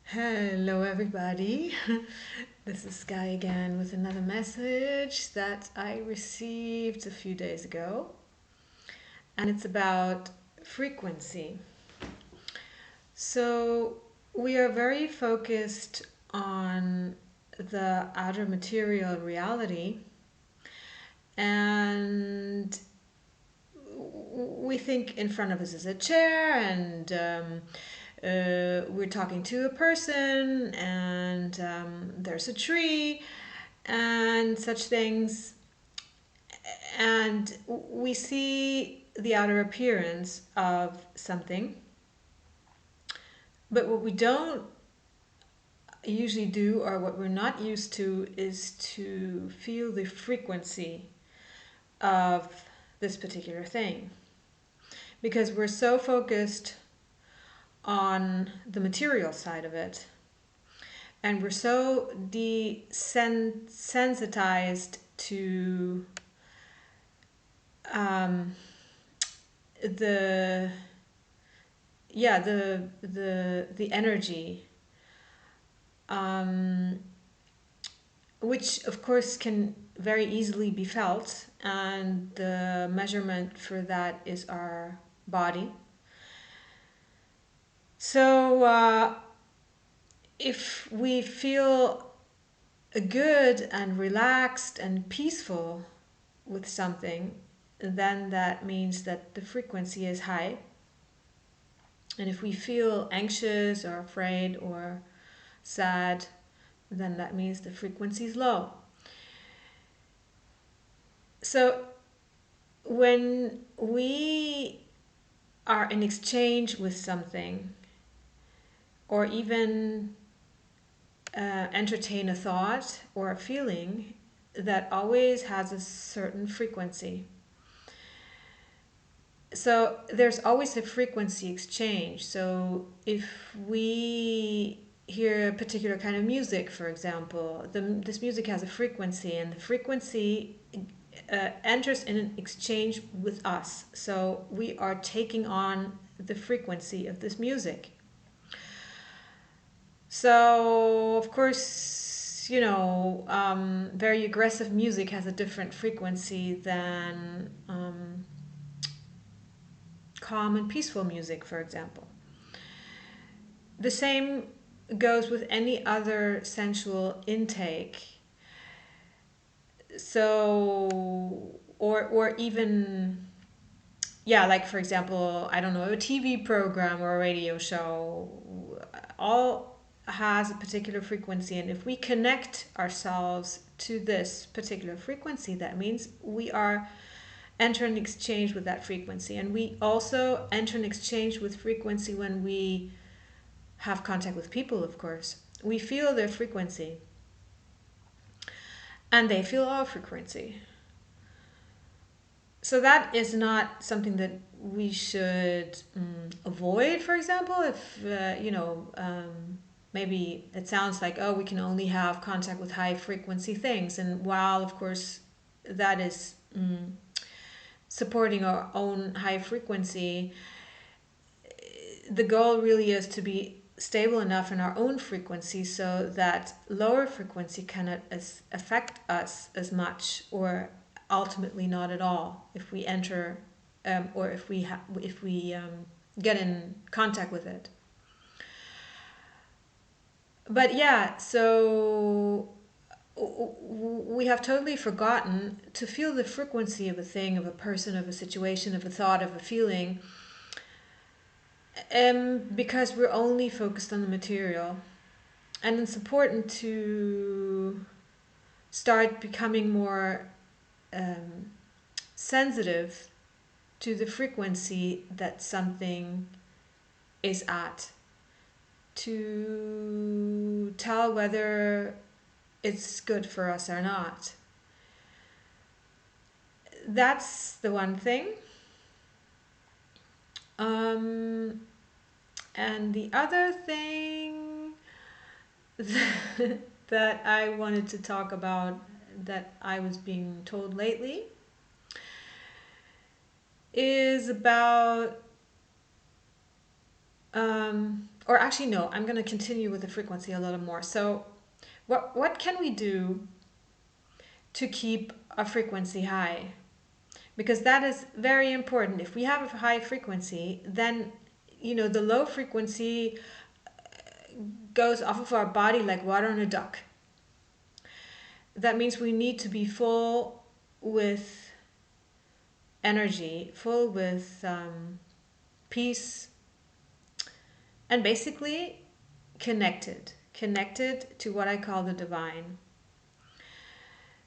Hello, everybody. This is Sky again with another message that I received a few days ago, and it's about frequency. So, we are very focused on the outer material reality, and we think in front of us is a chair, and we're talking to a person, and there's a tree, and such things. And we see the outer appearance of something, but what we don't usually do, or what we're not used to, is to feel the frequency of this particular thing. Because we're so focused on the material side of it, and we're so desensitized to um, the the energy, um, which of course can very easily be felt, and the measurement for that is our body. So if we feel good and relaxed and peaceful with something, then that means that the frequency is high. And if we feel anxious or afraid or sad, then that means the frequency is low. So when we are in exchange with something, or even entertain a thought or a feeling, that always has a certain frequency. So there's always a frequency exchange. So if we hear a particular kind of music, for example, this music has a frequency, and the frequency enters in an exchange with us. So we are taking on the frequency of this music. So, of course, very aggressive music has a different frequency than calm and peaceful music, for example. The same goes with any other sensual intake. So, or even, yeah, like for example, I don't know, a TV program or a radio show, all has a particular frequency. And if we connect ourselves to this particular frequency, that means we are enter an exchange with that frequency. And we also enter an exchange with frequency when we have contact with people, of course. We feel their frequency, and they feel our frequency. So that is not something that we should avoid, for example, if, maybe it sounds like, oh, we can only have contact with high frequency things. And while, of course, that is supporting our own high frequency, the goal really is to be stable enough in our own frequency so that lower frequency cannot affect us as much, or ultimately not at all, if we enter or if we get in contact with it. But yeah, so we have totally forgotten to feel the frequency of a thing, of a person, of a situation, of a thought, of a feeling, because we're only focused on the material. And it's important to start becoming more um, sensitive to the frequency that something is at, to tell whether it's good for us or not. That's the one thing. Um, and the other thing that I wanted to talk about, that I was being told lately, is about or actually no, I'm going to continue with the frequency a little more. So what can we do to keep a frequency high? Because that is very important. If we have a high frequency, then the low frequency goes off of our body like water on a duck. That means we need to be full with energy, full with peace, and basically connected to what I call the divine.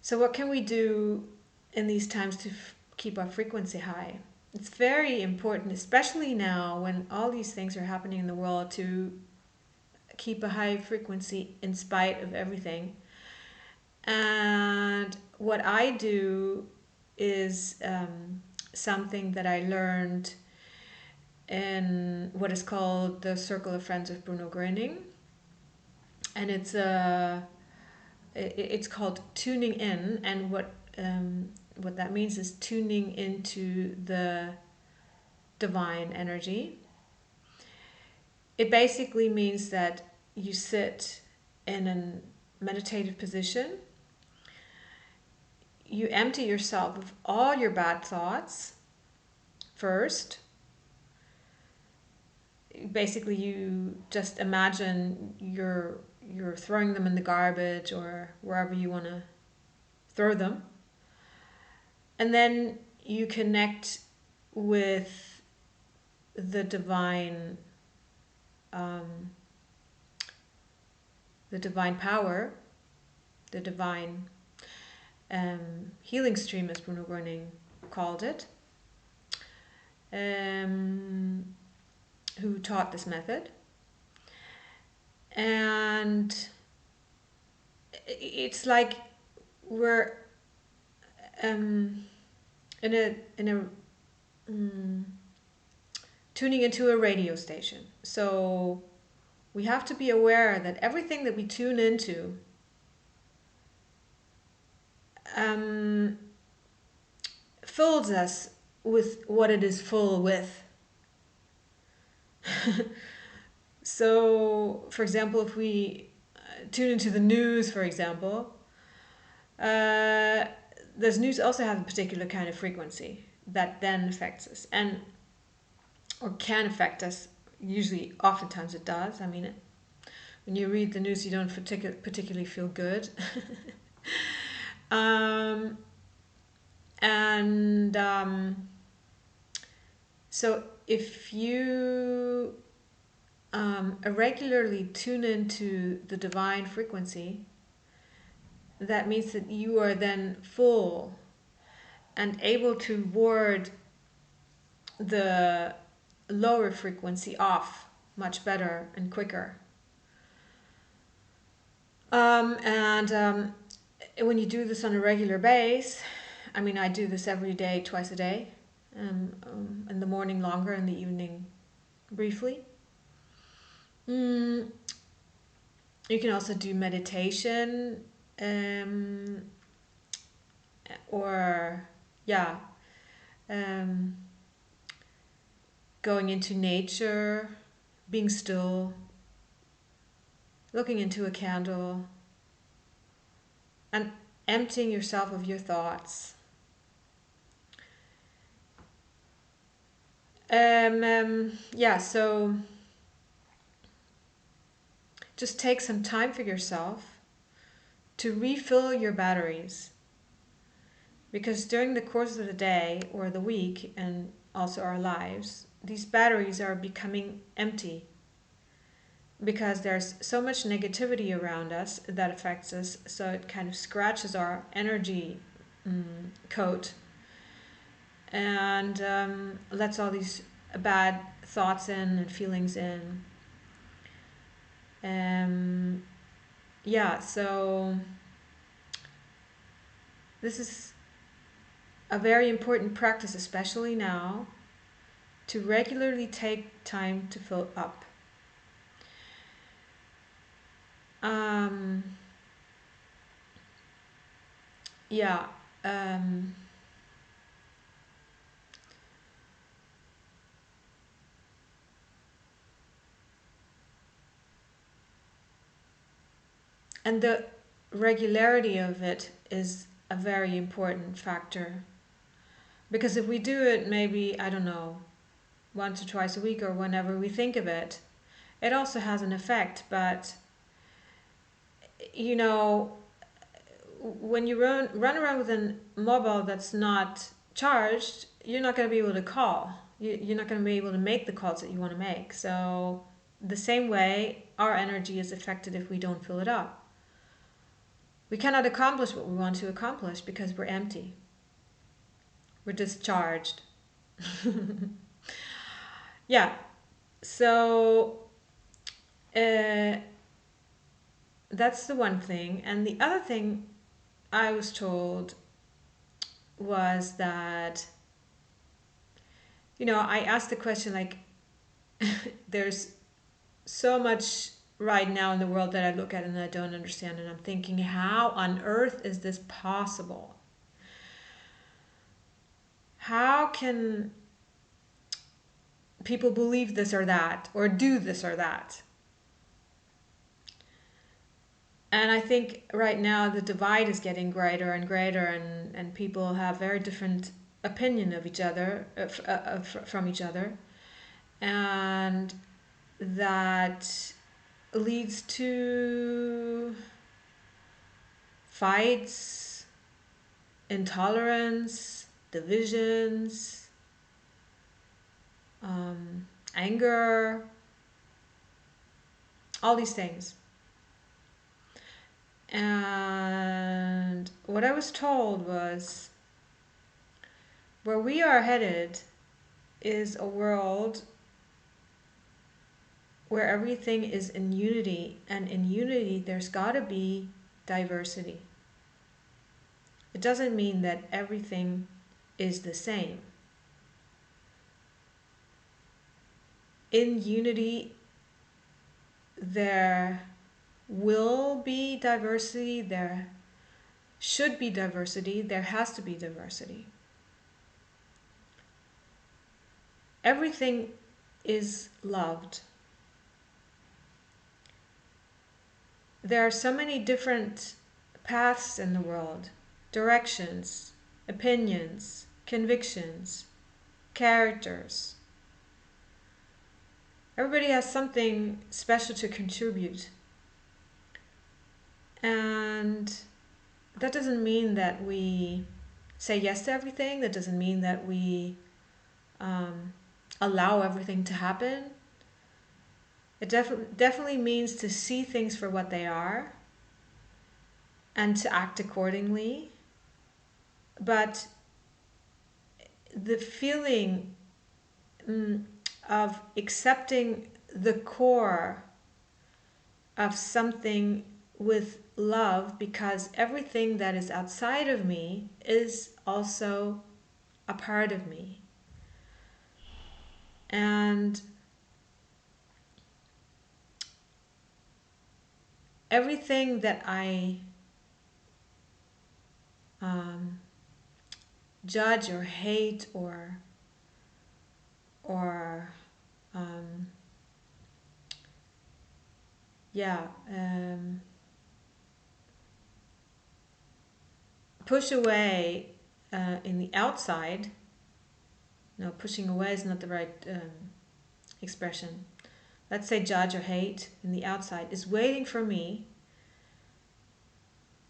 So what can we do in these times to keep our frequency high? It's very important, especially now when all these things are happening in the world, to keep a high frequency in spite of everything. And what I do is something that I learned in what is called the Circle of Friends of Bruno Gröning, and it's called tuning in. And what that means is tuning into the divine energy. It basically means that you sit in a meditative position. You empty yourself of all your bad thoughts first. Basically, you just imagine you're throwing them in the garbage or wherever you want to throw them. And then you connect with the divine power, the divine healing stream, as Bruno Gröning called it, who taught this method. And it's like we're tuning into a radio station. So we have to be aware that everything that we tune into fills us with what it is full with. So, for example, if we tune into the news, for example, this news also has a particular kind of frequency that then affects us, or can affect us. Usually, oftentimes it does. I mean, when you read the news, you don't particularly feel good. So if you irregularly tune into the divine frequency, that means that you are then full and able to ward the lower frequency off much better and quicker. And when you do this on a regular basis, I mean, I do this every day, twice a day, in the morning longer, in the evening briefly. You can also do meditation, or going into nature, being still, looking into a candle, and emptying yourself of your thoughts. So just take some time for yourself to refill your batteries. Because during the course of the day or the week, and also our lives, these batteries are becoming empty. Because there's so much negativity around us that affects us, so it kind of scratches our energy coat and lets all these bad thoughts in and feelings in. So this is a very important practice, especially now, to regularly take time to fill up. And the regularity of it is a very important factor. Because if we do it maybe, I don't know, once or twice a week or whenever we think of it, it also has an effect. But, you know, when you run around with a mobile that's not charged, you're not going to be able to call. You're not going to be able to make the calls that you want to make. So, the same way, our energy is affected if we don't fill it up. We cannot accomplish what we want to accomplish because we're empty. We're discharged. Yeah. So, uh, that's the one thing. And the other thing I was told was that, I asked the question like, there's so much right now in the world that I look at and I don't understand. And I'm thinking, how on earth is this possible? How can people believe this or that or do this or that? And I think right now the divide is getting greater and greater, and people have very different opinion of each other, from each other, and that leads to fights, intolerance, divisions, anger, all these things. And what I was told was where we are headed is a world where everything is in unity, and in unity there's got to be diversity. It doesn't mean that everything is the same. In unity, there will be diversity, there should be diversity, there has to be diversity. Everything is loved. There are so many different paths in the world, directions, opinions, convictions, characters. Everybody has something special to contribute. And that doesn't mean that we say yes to everything. That doesn't mean that we allow everything to happen. It definitely means to see things for what they are and to act accordingly. But the feeling of accepting the core of something with love, because everything that is outside of me is also a part of me. And everything that I judge or hate or um, yeah push away in the outside. No, pushing away is not the right expression. Let's say judge or hate in the outside is waiting for me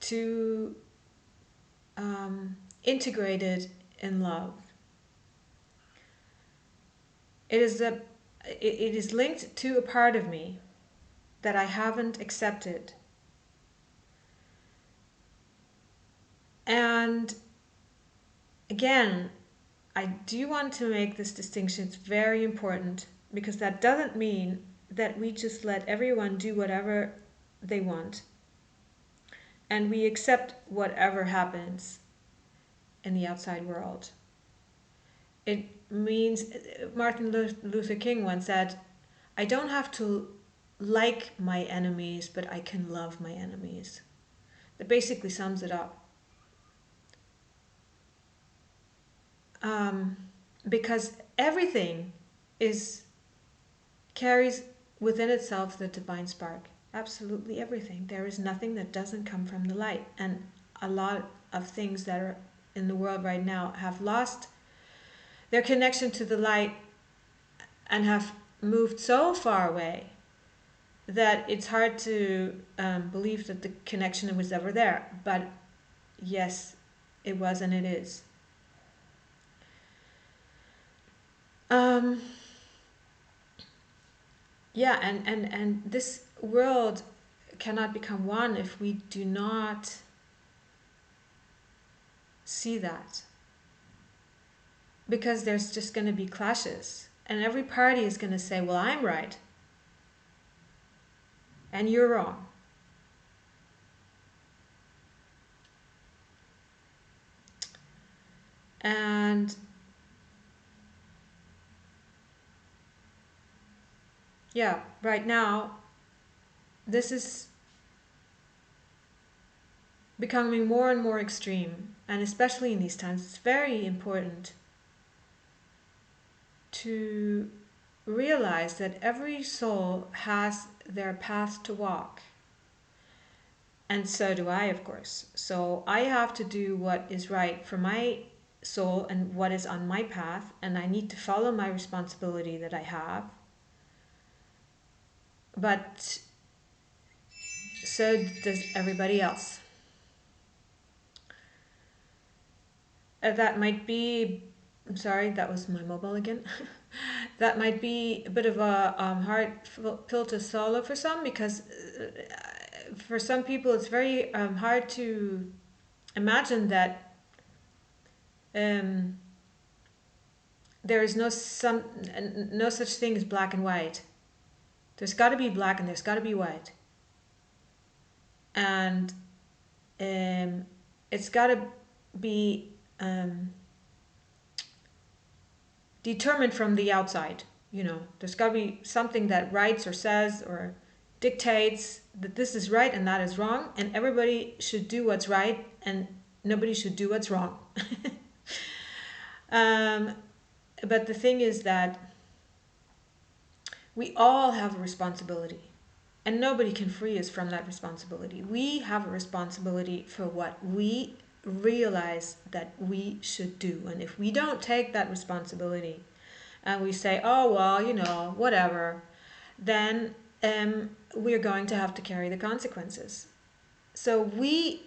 to integrate it in love. It is linked to a part of me that I haven't accepted. And again, I do want to make this distinction. It's very important, because that doesn't mean that we just let everyone do whatever they want and we accept whatever happens in the outside world. It means, Martin Luther King once said, I don't have to like my enemies, but I can love my enemies. That basically sums it up. Because everything carries within itself the divine spark. Absolutely everything. There is nothing that doesn't come from the light. And a lot of things that are in the world right now have lost their connection to the light and have moved so far away that it's hard to believe that the connection was ever there. But yes, it was and it is. Um, yeah, and this world cannot become one if we do not see that. Because there's just going to be clashes. And every party is going to say, well, I'm right. And you're wrong. And yeah, right now, this is becoming more and more extreme. And especially in these times, it's very important to realize that every soul has their path to walk. And so do I, of course. So I have to do what is right for my soul and what is on my path, and I need to follow my responsibility that I have. But so does everybody else. That might be, I'm sorry, that was my mobile again. That might be a bit of a hard pill to swallow for some, because for some people it's very hard to imagine that um, there is no such thing as black and white. There's got to be black and there's got to be white, and it's got to be determined from the outside. There's got to be something that writes or says or dictates that this is right and that is wrong, and everybody should do what's right and nobody should do what's wrong. But the thing is that we all have a responsibility, and nobody can free us from that responsibility. We have a responsibility for what we realize that we should do. And if we don't take that responsibility and we say, oh, well, whatever, then we're going to have to carry the consequences. So we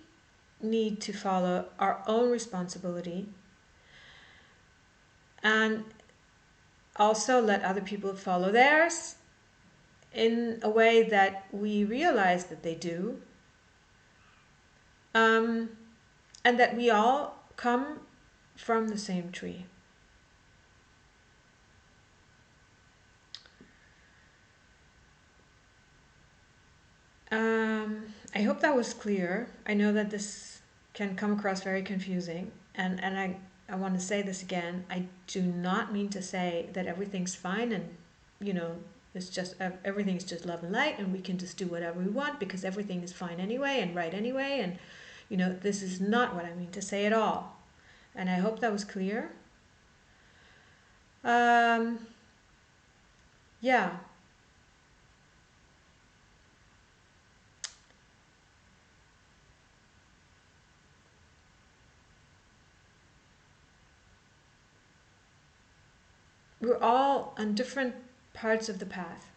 need to follow our own responsibility and also let other people follow theirs in a way that we realize that they do, and that we all come from the same tree. I hope that was clear. I know that this can come across very confusing, and I want to say this again. I do not mean to say that everything's fine and, you know, it's just everything's just love and light and we can just do whatever we want because everything is fine anyway and right anyway. And, this is not what I mean to say at all. And I hope that was clear. Um, yeah. We're all on different parts of the path.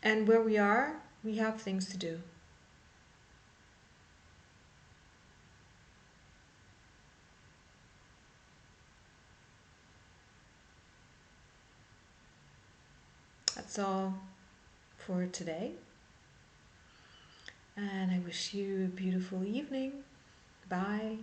And where we are, we have things to do. That's all for today. And I wish you a beautiful evening. Bye.